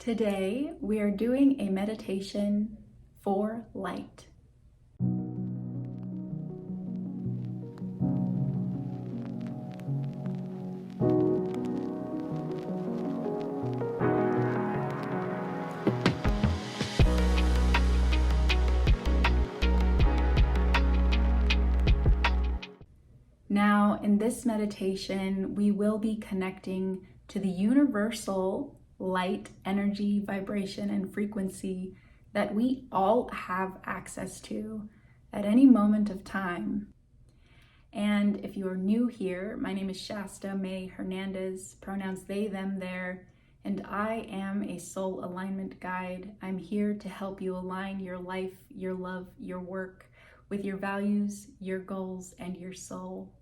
Today, we are doing a meditation for light. Now, in this meditation, we will be connecting to the universal light, energy, vibration, and frequency that we all have access to at any moment of time. And if you are new here, my name is Shasta May Hernandez, pronouns they, them, their, and I am a soul alignment guide. I'm here to help you align your life, your love, your work with your values, your goals, and your soul.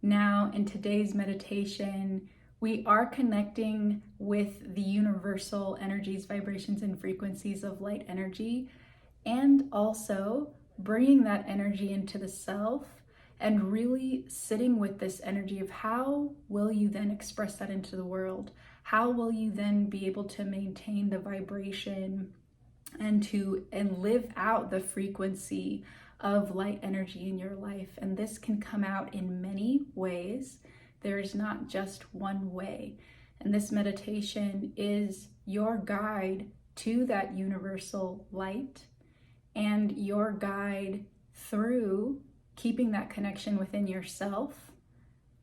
Now, in today's meditation, we are connecting with the universal energies, vibrations, and frequencies of light energy, and also bringing that energy into the self and really sitting with this energy of how will you then express that into the world? How will you then be able to maintain the vibration and live out the frequency of light energy in your life? And this can come out in many ways. There is not just one way. And this meditation is your guide to that universal light and your guide through keeping that connection within yourself.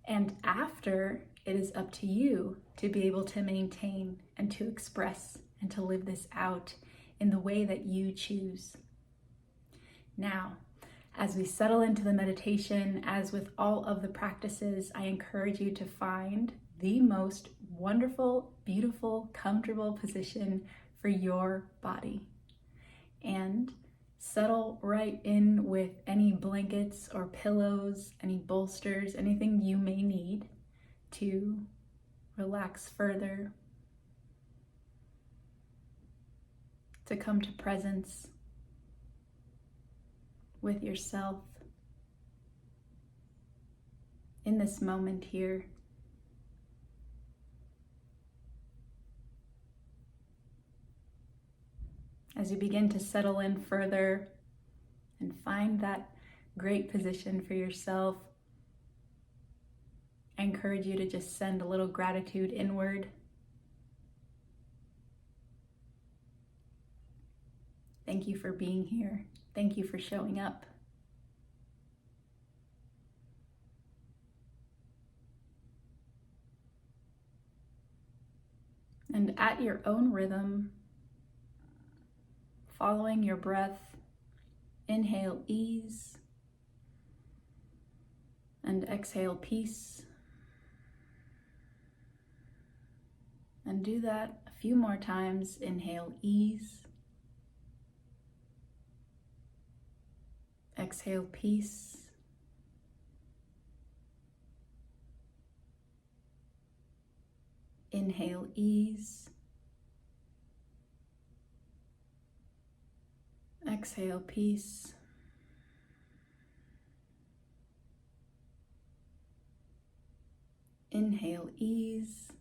And after, it is up to you to be able to maintain and to express and to live this out in the way that you choose. Now, as we settle into the meditation, as with all of the practices, I encourage you to find the most wonderful, beautiful, comfortable position for your body. And settle right in with any blankets or pillows, any bolsters, anything you may need to relax further, to come to presence with yourself in this moment here. As you begin to settle in further and find that great position for yourself, I encourage you to just send a little gratitude inward. Thank you for being here. Thank you for showing up. And at your own rhythm, following your breath, inhale ease and exhale peace. And do that a few more times. Inhale ease. Exhale peace. Inhale ease. Exhale peace. Inhale ease.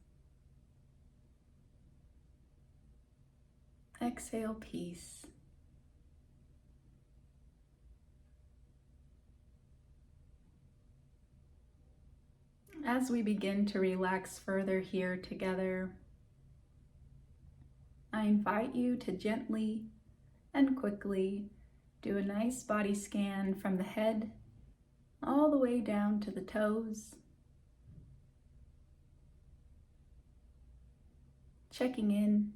Exhale peace. As we begin to relax further here together, I invite you to gently and quickly do a nice body scan from the head all the way down to the toes, checking in,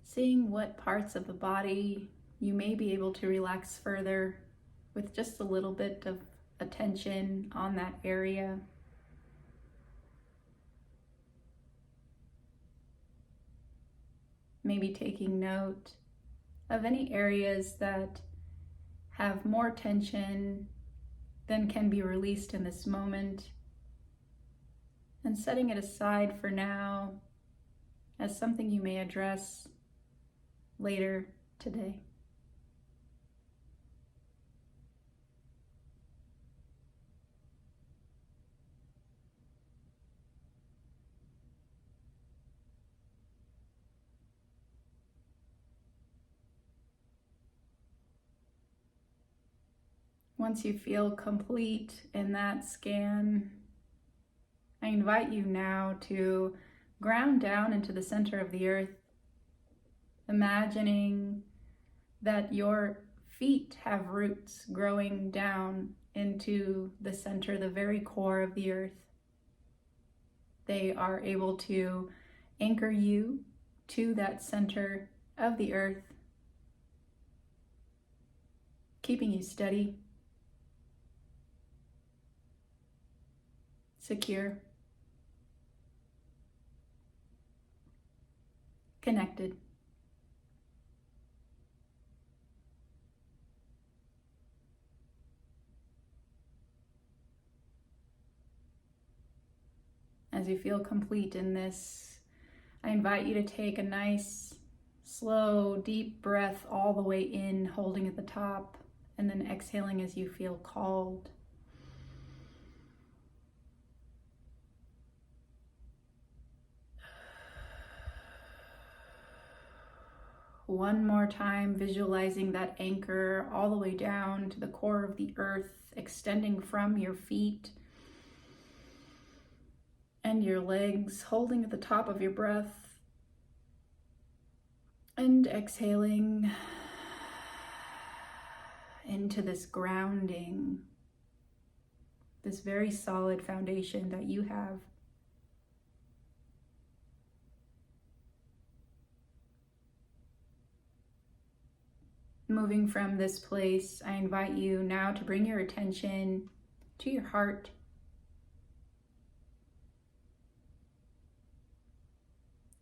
seeing what parts of the body you may be able to relax further with just a little bit of attention on that area. Maybe taking note of any areas that have more tension than can be released in this moment, and setting it aside for now as something you may address later today. Once you feel complete in that scan, I invite you now to ground down into the center of the earth, imagining that your feet have roots growing down into the center, the very core of the earth. They are able to anchor you to that center of the earth, keeping you steady, secure, connected. As you feel complete in this, I invite you to take a nice, slow, deep breath all the way in, holding at the top, and then exhaling as you feel called. One more time, visualizing that anchor all the way down to the core of the earth, extending from your feet and your legs, holding at the top of your breath, and exhaling into this grounding, this very solid foundation that you have. Moving from this place, I invite you now to bring your attention to your heart.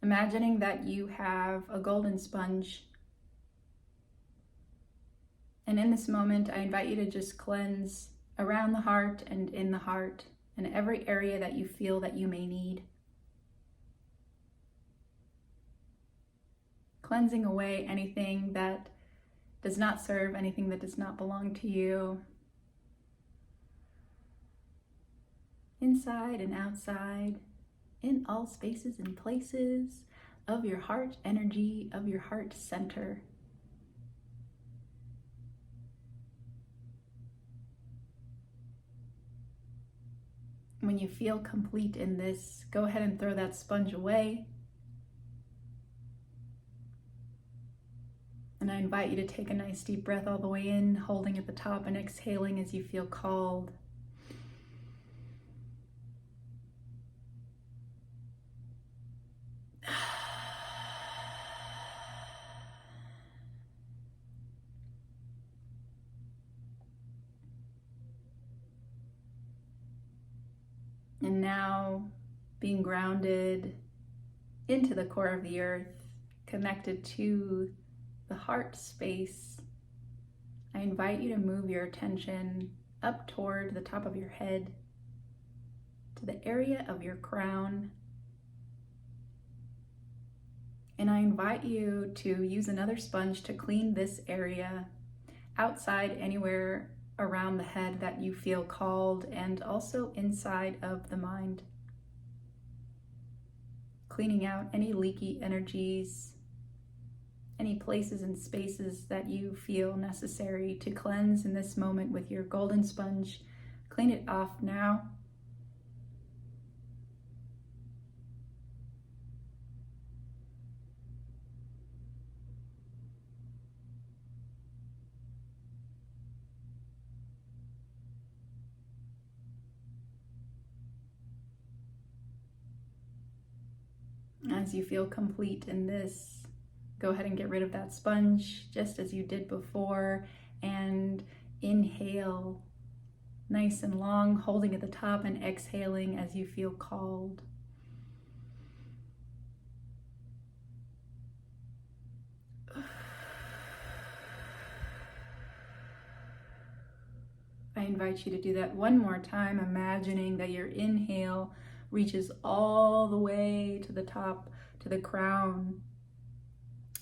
Imagining that you have a golden sponge. And in this moment, I invite you to just cleanse around the heart and in the heart, and every area that you feel that you may need. Cleansing away anything that does not serve, anything that does not belong to you. Inside and outside, in all spaces and places of your heart energy, of your heart center. When you feel complete in this, go ahead and throw that sponge away. And I invite you to take a nice deep breath all the way in, holding at the top and exhaling as you feel called. And now, being grounded into the core of the earth, connected to the heart space, I invite you to move your attention up toward the top of your head, to the area of your crown. And I invite you to use another sponge to clean this area outside, anywhere around the head that you feel called, and also inside of the mind. Cleaning out any leaky energies, any places and spaces that you feel necessary to cleanse in this moment with your golden sponge. Clean it off now. As you feel complete in this, go ahead and get rid of that sponge just as you did before, and inhale nice and long, holding at the top, and exhaling as you feel called. I invite you to do that one more time, imagining that your inhale reaches all the way to the top, to the crown,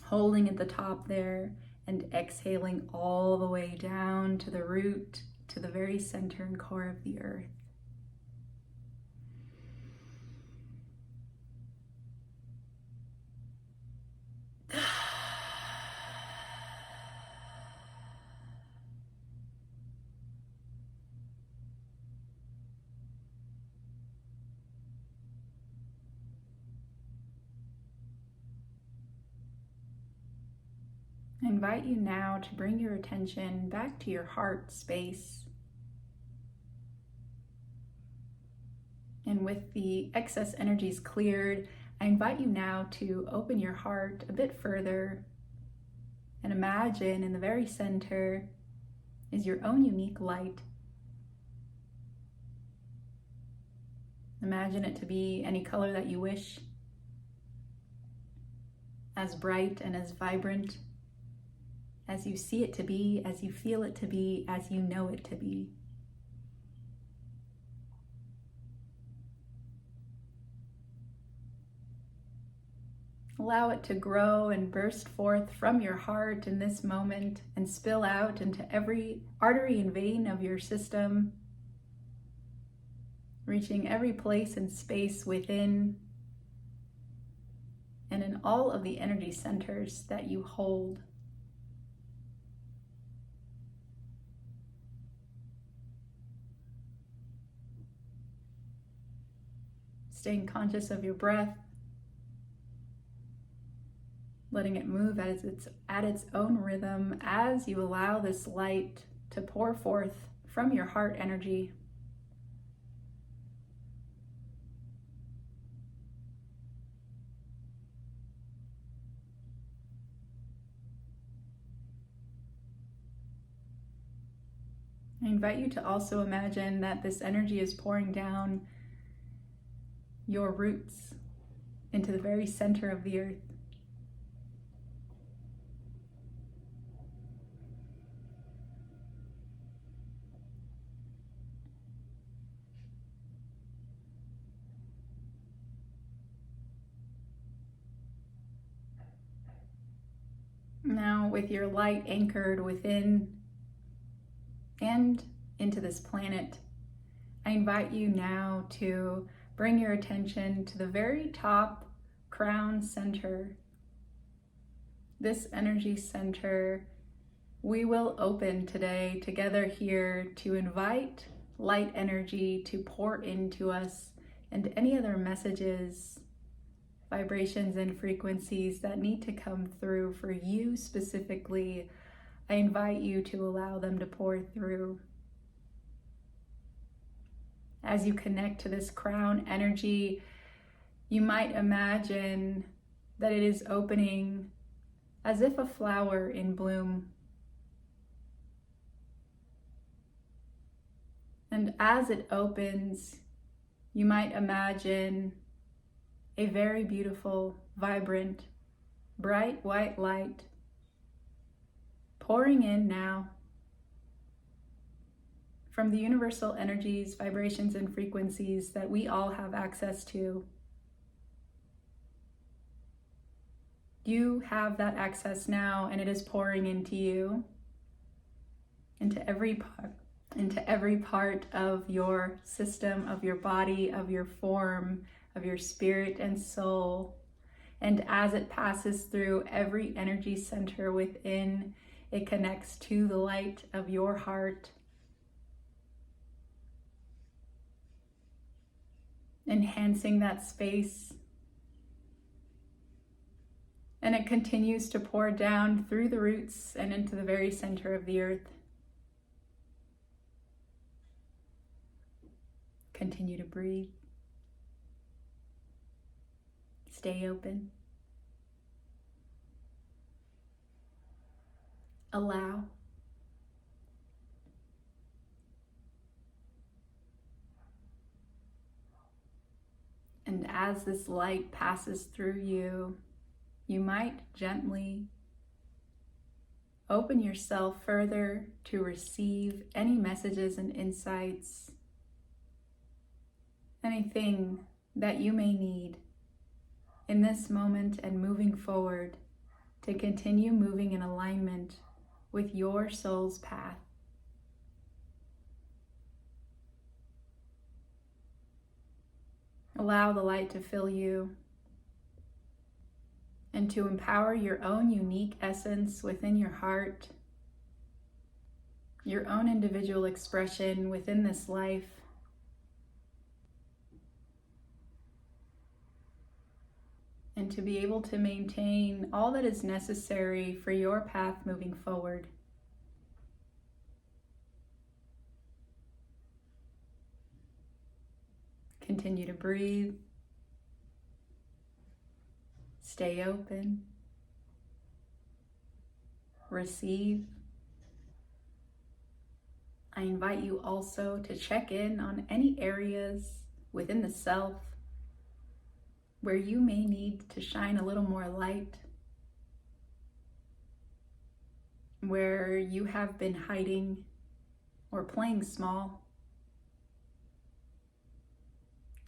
holding at the top there, and exhaling all the way down to the root, to the very center and core of the earth. I invite you now to bring your attention back to your heart space. And with the excess energies cleared, I invite you now to open your heart a bit further and imagine in the very center is your own unique light. Imagine it to be any color that you wish, as bright and as vibrant as you see it to be, as you feel it to be, as you know it to be. Allow it to grow and burst forth from your heart in this moment and spill out into every artery and vein of your system, reaching every place and space within and in all of the energy centers that you hold. Staying conscious of your breath, letting it move at its own rhythm as you allow this light to pour forth from your heart energy. I invite you to also imagine that this energy is pouring down your roots into the very center of the earth. Now, with your light anchored within and into this planet, I invite you now to bring your attention to the very top crown center. This energy center we will open today together here to invite light energy to pour into us and any other messages, vibrations, and frequencies that need to come through for you specifically. I invite you to allow them to pour through. As you connect to this crown energy, you might imagine that it is opening as if a flower in bloom. And as it opens, you might imagine a very beautiful, vibrant, bright white light pouring in now from the universal energies, vibrations, and frequencies that we all have access to. You have that access now, and it is pouring into you, into every part of your system, of your body, of your form, of your spirit and soul. And as it passes through every energy center within, it connects to the light of your heart, enhancing that space. And it continues to pour down through the roots and into the very center of the earth. Continue to breathe. Stay open. Allow. And as this light passes through you, you might gently open yourself further to receive any messages and insights, anything that you may need in this moment and moving forward to continue moving in alignment with your soul's path. Allow the light to fill you and to empower your own unique essence within your heart, your own individual expression within this life. and to be able to maintain all that is necessary for your path moving forward. Continue to breathe. Stay open. Receive. I invite you also to check in on any areas within the self where you may need to shine a little more light, where you have been hiding or playing small.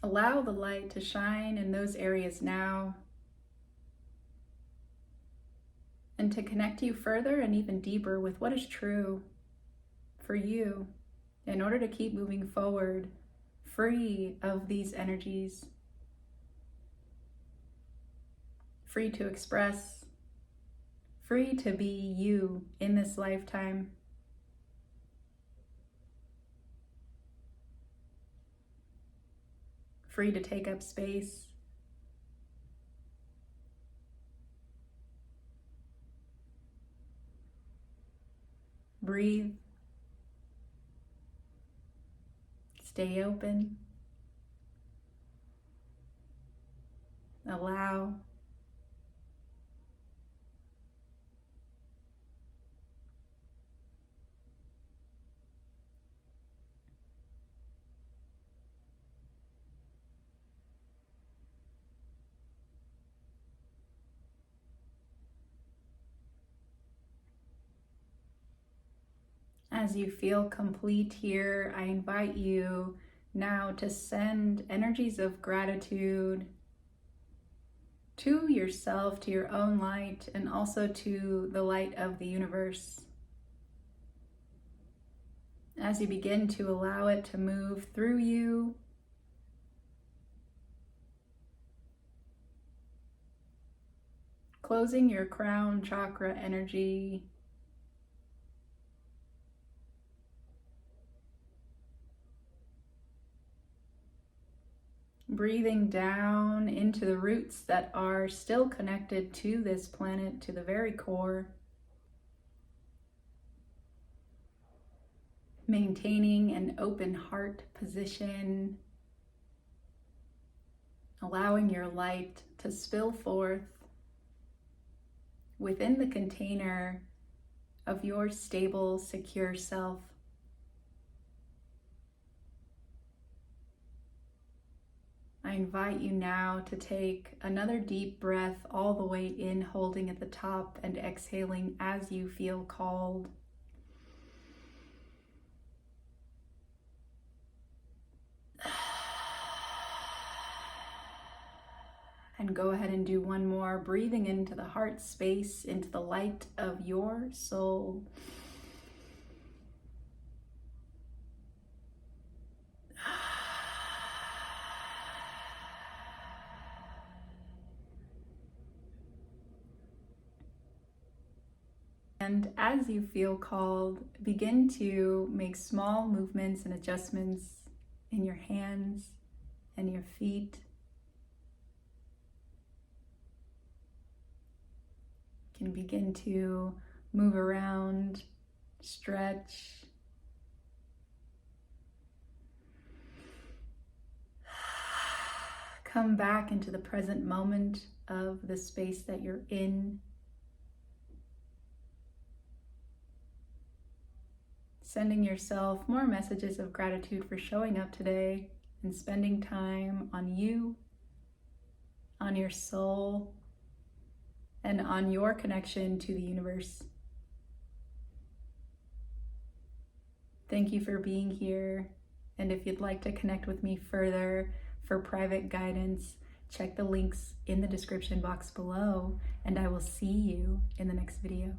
Allow the light to shine in those areas now, and to connect you further and even deeper with what is true for you in order to keep moving forward, free of these energies, free to express, free to be you in this lifetime. Free to take up space. Breathe. Stay open. Allow. As you feel complete here, I invite you now to send energies of gratitude to yourself, to your own light, and also to the light of the universe. As you begin to allow it to move through you, closing your crown chakra energy, breathing down into the roots that are still connected to this planet, to the very core. Maintaining an open heart position, allowing your light to spill forth within the container of your stable, secure self. I invite you now to take another deep breath all the way in, holding at the top and exhaling as you feel called. And go ahead and do one more, breathing into the heart space, into the light of your soul. And as you feel called, begin to make small movements and adjustments in your hands and your feet. You can begin to move around, stretch. Come back into the present moment of the space that you're in. Sending yourself more messages of gratitude for showing up today and spending time on you, on your soul, and on your connection to the universe. Thank you for being here. And if you'd like to connect with me further for private guidance, check the links in the description box below, and I will see you in the next video.